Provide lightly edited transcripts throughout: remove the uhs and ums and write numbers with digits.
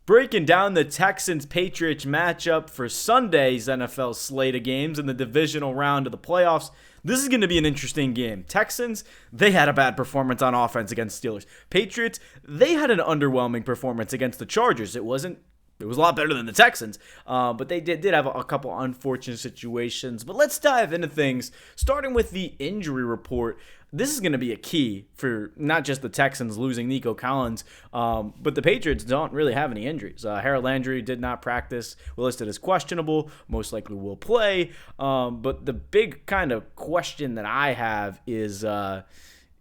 Breaking down the Texans-Patriots matchup for Sunday's NFL slate of games in the divisional round of the playoffs. This is going to be an interesting game. Texans, they had a bad performance on offense against Steelers. Patriots, they had an underwhelming performance against the Chargers. It was a lot better than the Texans, but they did have a couple unfortunate situations. But let's dive into things, starting with the injury report. This is going to be a key for not just the Texans losing Nico Collins, but the Patriots don't really have any injuries. Harold Landry did not practice. We're listed as questionable. Most likely will play. But the big kind of question that I have is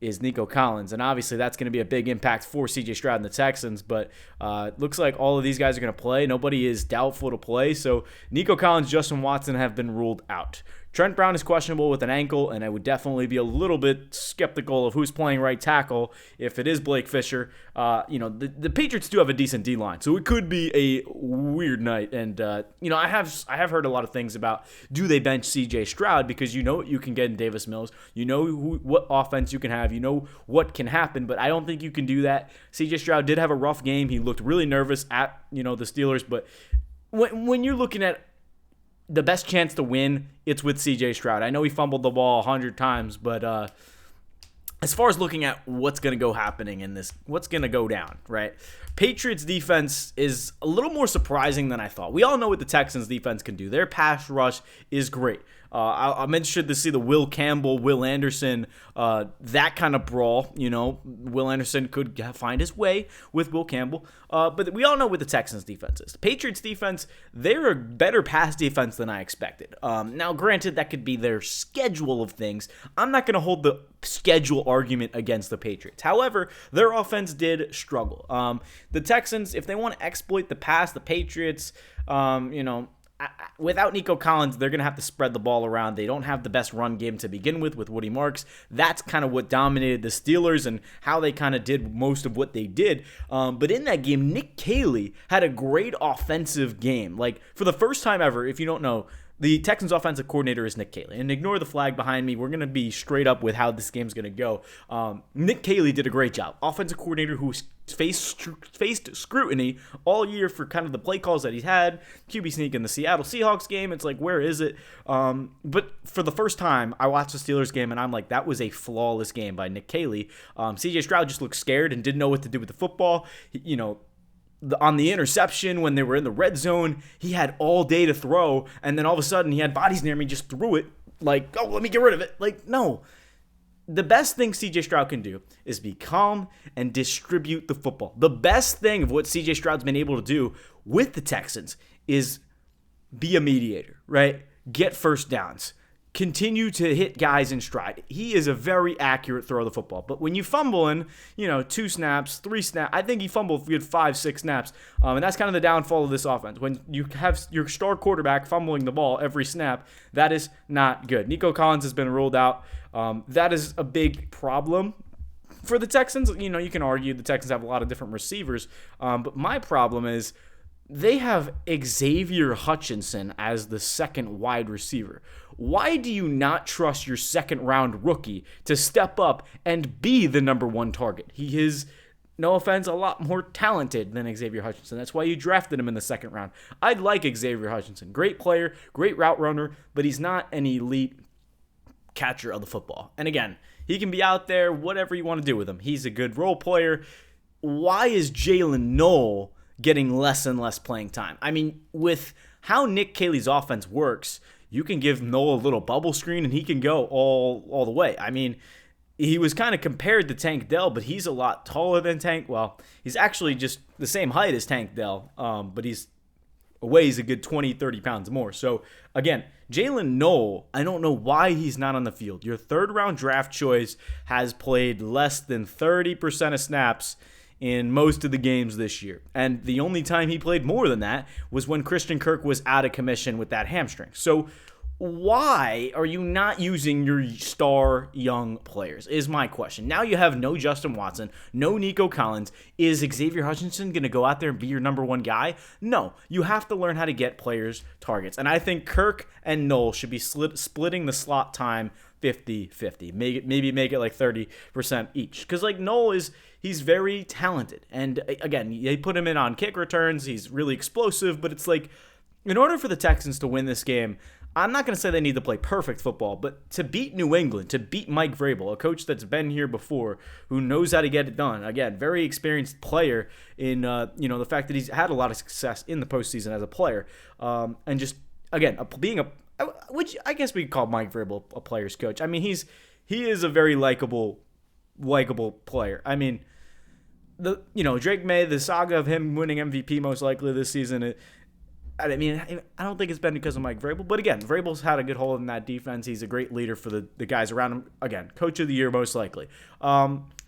Nico Collins. And obviously that's going to be a big impact for C.J. Stroud and the Texans. But it looks like all of these guys are going to play. Nobody is doubtful to play. So Nico Collins, Justin Watson have been ruled out. Trent Brown is questionable with an ankle, and I would definitely be a little bit skeptical of who's playing right tackle if it is Blake Fisher. The Patriots do have a decent D-line, so it could be a weird night. And I have heard a lot of things about, do they bench C.J. Stroud, because you know what you can get in Davis Mills, you know what offense you can have, you know what can happen, but I don't think you can do that. C.J. Stroud did have a rough game. He looked really nervous at the Steelers, but when you're looking at the best chance to win, it's with C.J. Stroud. I know he fumbled the ball 100 times, but as far as looking at what's going to go happening in this, what's going to go down, right? Patriots defense is a little more surprising than I thought. We all know what the Texans defense can do. Their pass rush is great. I'm interested to see the Will Campbell, Will Anderson, that kind of brawl. Will Anderson could find his way with Will Campbell. But we all know what the Texans defense is. The Patriots defense, they're a better pass defense than I expected. Now, granted, that could be their schedule of things. I'm not going to hold the schedule argument against the Patriots. However, their offense did struggle. The Texans, if they want to exploit the pass, the Patriots, without Nico Collins, they're going to have to spread the ball around. They don't have the best run game to begin with Woody Marks. That's kind of what dominated the Steelers and how they kind of did most of what they did. But in that game, Nick Caley had a great offensive game. Like, for the first time ever, if you don't know, the Texans offensive coordinator is Nick Caley. And ignore the flag behind me. We're going to be straight up with how this game's going to go. Nick Caley did a great job. Offensive coordinator who faced scrutiny all year for kind of the play calls that he's had. QB sneak in the Seattle Seahawks game. It's like, where is it? But for the first time, I watched the Steelers game, and I'm like, that was a flawless game by Nick Caley. C.J. Stroud just looked scared and didn't know what to do with the football. On the interception, when they were in the red zone, he had all day to throw, and then all of a sudden he had bodies near me, just threw it, like, oh, let me get rid of it. Like, no. The best thing C.J. Stroud can do is be calm and distribute the football. The best thing of what C.J. Stroud's been able to do with the Texans is be a mediator, right? Get first downs. Continue to hit guys in stride. He is a very accurate throw of the football. But when you fumble in, 2 snaps, 3 snaps, I think he fumbled for good 5, 6 snaps. And that's kind of the downfall of this offense. When you have your star quarterback fumbling the ball every snap, that is not good. Nico Collins has been ruled out. That is a big problem for the Texans. You can argue the Texans have a lot of different receivers. But my problem is they have Xavier Hutchinson as the second wide receiver. Why do you not trust your second-round rookie to step up and be the number 1 target? He is, no offense, a lot more talented than Xavier Hutchinson. That's why you drafted him in the second round. I'd like Xavier Hutchinson. Great player, great route runner, but he's not an elite catcher of the football. And again, he can be out there, whatever you want to do with him. He's a good role player. Why is Jalen Noel getting less and less playing time? I mean, with how Nick Caley's offense works, you can give Noel a little bubble screen and he can go all the way. I mean, he was kind of compared to Tank Dell, but he's a lot taller than Tank. Well, he's actually just the same height as Tank Dell, but he weighs a good 20, 30 pounds more. So, again, Jalen Noel, I don't know why he's not on the field. Your third-round draft choice has played less than 30% of snaps in most of the games this year. And the only time he played more than that was when Christian Kirk was out of commission with that hamstring. So why are you not using your star young players is my question. Now you have no Justin Watson, no Nico Collins. Is Xavier Hutchinson going to go out there and be your number 1 guy? No. You have to learn how to get players targets. And I think Kirk and Noel should be splitting the slot time 50-50. Maybe make it like 30% each. Because like Noel he's very talented. And again, they put him in on kick returns. He's really explosive, but it's like, in order for the Texans to win this game, I'm not going to say they need to play perfect football, but to beat New England, to beat Mike Vrabel, a coach that's been here before, who knows how to get it done. Again, very experienced player in the fact that he's had a lot of success in the postseason as a player, and just again which I guess we could call Mike Vrabel a player's coach. I mean, he is a very likable player. I mean, Drake May, the saga of him winning MVP most likely this season. I don't think it's been because of Mike Vrabel. But again, Vrabel's had a good hold in that defense. He's a great leader for the guys around him. Again, coach of the year most likely.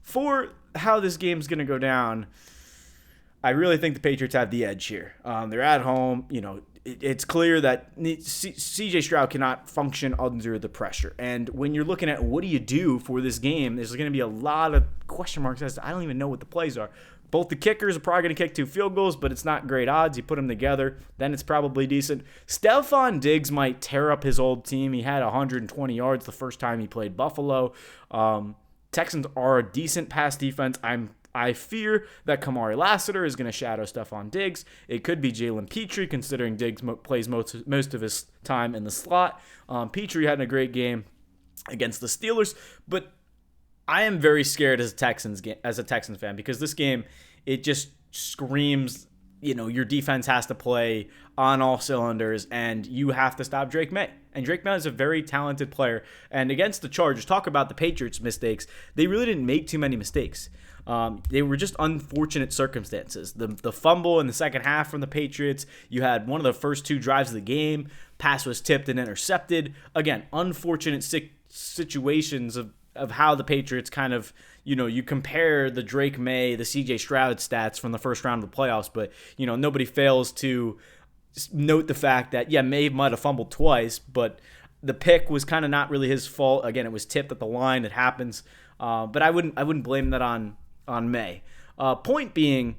For how this game's going to go down, I really think the Patriots have the edge here. They're at home. It's clear that C.J. Stroud cannot function under the pressure. And when you're looking at what do you do for this game, there's going to be a lot of question marks as to I don't even know what the plays are. Both the kickers are probably going to kick 2 field goals, but it's not great odds. You put them together, then it's probably decent. Stefon Diggs might tear up his old team. He had 120 yards the first time he played Buffalo. Texans are a decent pass defense. I fear that Kamari Lassiter is going to shadow Stefon Diggs. It could be Jalen Petrie, considering Diggs plays most of his time in the slot. Petrie had a great game against the Steelers, but I am very scared as a Texans fan, because this game, it just screams, your defense has to play on all cylinders and you have to stop Drake May. And Drake May is a very talented player. And against the Chargers, talk about the Patriots' mistakes. They really didn't make too many mistakes. They were just unfortunate circumstances. The fumble in the second half from the Patriots, you had one of the first 2 drives of the game. Pass was tipped and intercepted. Again, unfortunate situations of how the Patriots kind of, you compare the Drake May, the CJ Stroud stats from the first round of the playoffs, but, nobody fails to note the fact that, May might have fumbled twice, but the pick was kind of not really his fault. Again, it was tipped at the line. It happens. But I wouldn't blame that on May. Point being,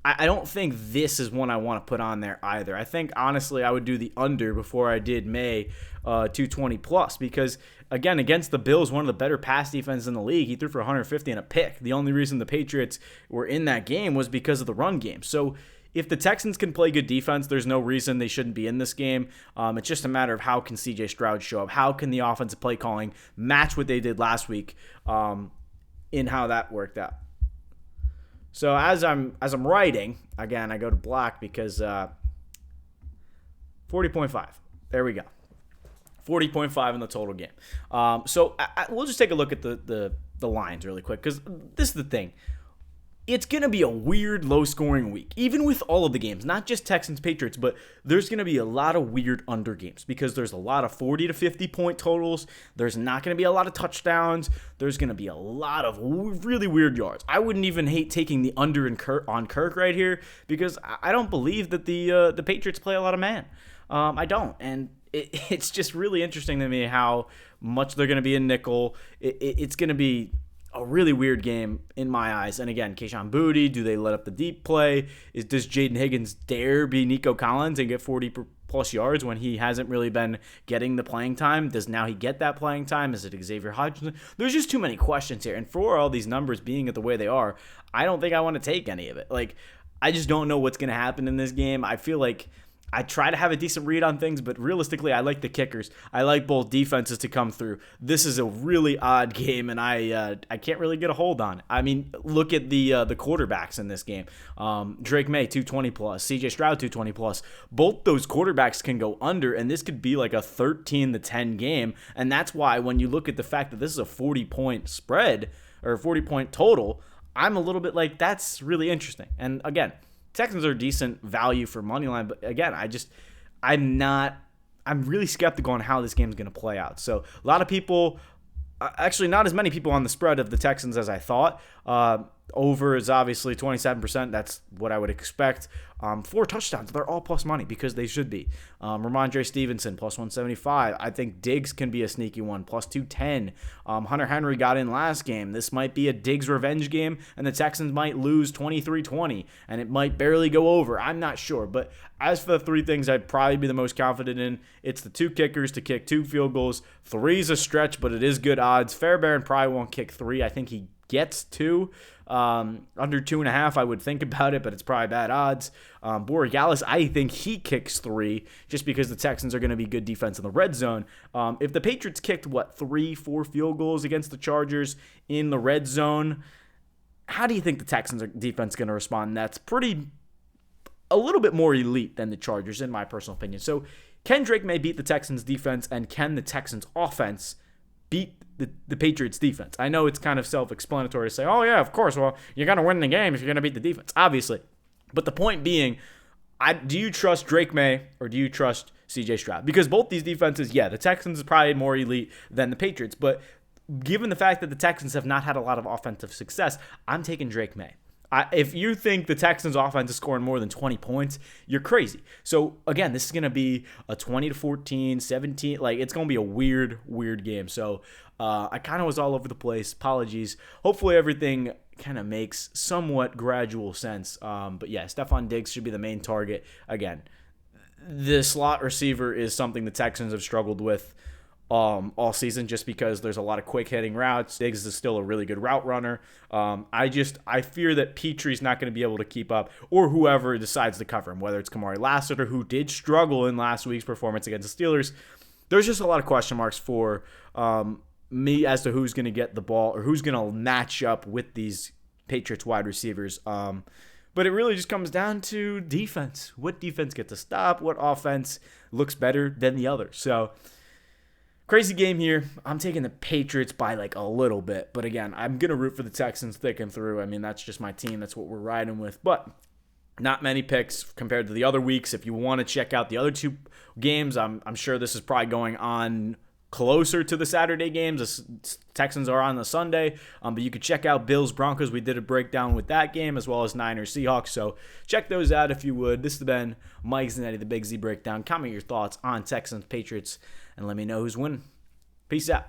I don't think this is one I want to put on there either. I think, honestly, I would do the under before I did May 220 plus, because, again, against the Bills, one of the better pass defenses in the league, he threw for 150 and a pick. The only reason the Patriots were in that game was because of the run game. So if the Texans can play good defense, there's no reason they shouldn't be in this game. It's just a matter of how can C.J. Stroud show up? How can the offensive play calling match what they did last week in how that worked out? So as I'm writing, again, I go to black because 40.5. There we go. 40.5 in the total game. So we'll just take a look at the lines really quick, because this is the thing. It's going to be a weird, low-scoring week, even with all of the games, not just Texans-Patriots, but there's going to be a lot of weird under games, because there's a lot of 40 to 50-point totals. There's not going to be a lot of touchdowns. There's going to be a lot of really weird yards. I wouldn't even hate taking the under on Kirk right here, because I don't believe that the Patriots play a lot of man. I don't, and it's just really interesting to me how much they're going to be in nickel. It's going to be a really weird game in my eyes. And again, Kayshon Boutte, do they let up the deep play? Does Jaden Higgins dare be Nico Collins and get 40-plus yards when he hasn't really been getting the playing time? Does now he get that playing time? Is it Xavier Hodgson? There's just too many questions here. And for all these numbers being the way they are, I don't think I want to take any of it. I just don't know what's going to happen in this game. I feel like I try to have a decent read on things, but realistically, I like the kickers. I like both defenses to come through. This is a really odd game, and I can't really get a hold on it. I mean, look at the quarterbacks in this game. Drake May, 220 plus. CJ Stroud, 220 plus. Both those quarterbacks can go under, and this could be like a 13-10 game. And that's why when you look at the fact that this is a 40-point spread or 40-point total, I'm a little bit like, that's really interesting. And again, Texans are decent value for money line, but again, I'm really skeptical on how this game is going to play out. So a lot of people, actually not as many people on the spread of the Texans as I thought. Over is obviously 27%. That's what I would expect. 4 touchdowns. They're all plus money because they should be. Ramondre Stevenson, plus 175. I think Diggs can be a sneaky one, plus 210. Hunter Henry got in last game. This might be a Diggs revenge game, and the Texans might lose 23-20, and it might barely go over. I'm not sure. But as for the 3 things I'd probably be the most confident in, it's the 2 kickers to kick 2 field goals. 3 is a stretch, but it is good odds. Fairbairn probably won't kick 3. I think he gets 2. Under 2.5, I would think about it, but it's probably bad odds. Borealis, I think he kicks 3 just because the Texans are going to be good defense in the red zone. If the Patriots kicked, 3-4 field goals against the Chargers in the red zone, how do you think the Texans defense is going to respond? That's a little bit more elite than the Chargers, in my personal opinion. So can Drake May beat the Texans defense, and can the Texans offense beat the Patriots defense? I know it's kind of self-explanatory to say, oh yeah, of course, well, you're going to win the game if you're going to beat the defense, obviously. But the point being, do you trust Drake May or do you trust CJ Stroud? Because both these defenses, the Texans is probably more elite than the Patriots, but given the fact that the Texans have not had a lot of offensive success, I'm taking Drake May. If you think the Texans offense is scoring more than 20 points, you're crazy. So, again, this is going to be a 20-14, 17. It's going to be a weird game. So, I kind of was all over the place. Apologies. Hopefully, everything kind of makes somewhat gradual sense. But, yeah, Stefon Diggs should be the main target. Again, the slot receiver is something the Texans have struggled with all season, just because there's a lot of quick hitting routes. Diggs is still a really good route runner. I fear that Petrie's not going to be able to keep up, or whoever decides to cover him, whether it's Kamari Lassiter, who did struggle in last week's performance against the Steelers. There's just a lot of question marks for me as to who's going to get the ball or who's going to match up with these Patriots wide receivers. But it really just comes down to defense. What defense gets a stop? What offense looks better than the other? So, crazy game here. I'm taking the Patriots by a little bit. But again, I'm going to root for the Texans thick and through. I mean, that's just my team. That's what we're riding with. But not many picks compared to the other weeks. If you want to check out the other 2 games, I'm sure this is probably going on closer to the Saturday games. The Texans are on the Sunday. But you could check out Bills-Broncos. We did a breakdown with that game, as well as Niners-Seahawks. So check those out if you would. This has been Mike Zanetti, the Big Z Breakdown. Comment your thoughts on Texans-Patriots, and let me know who's winning. Peace out.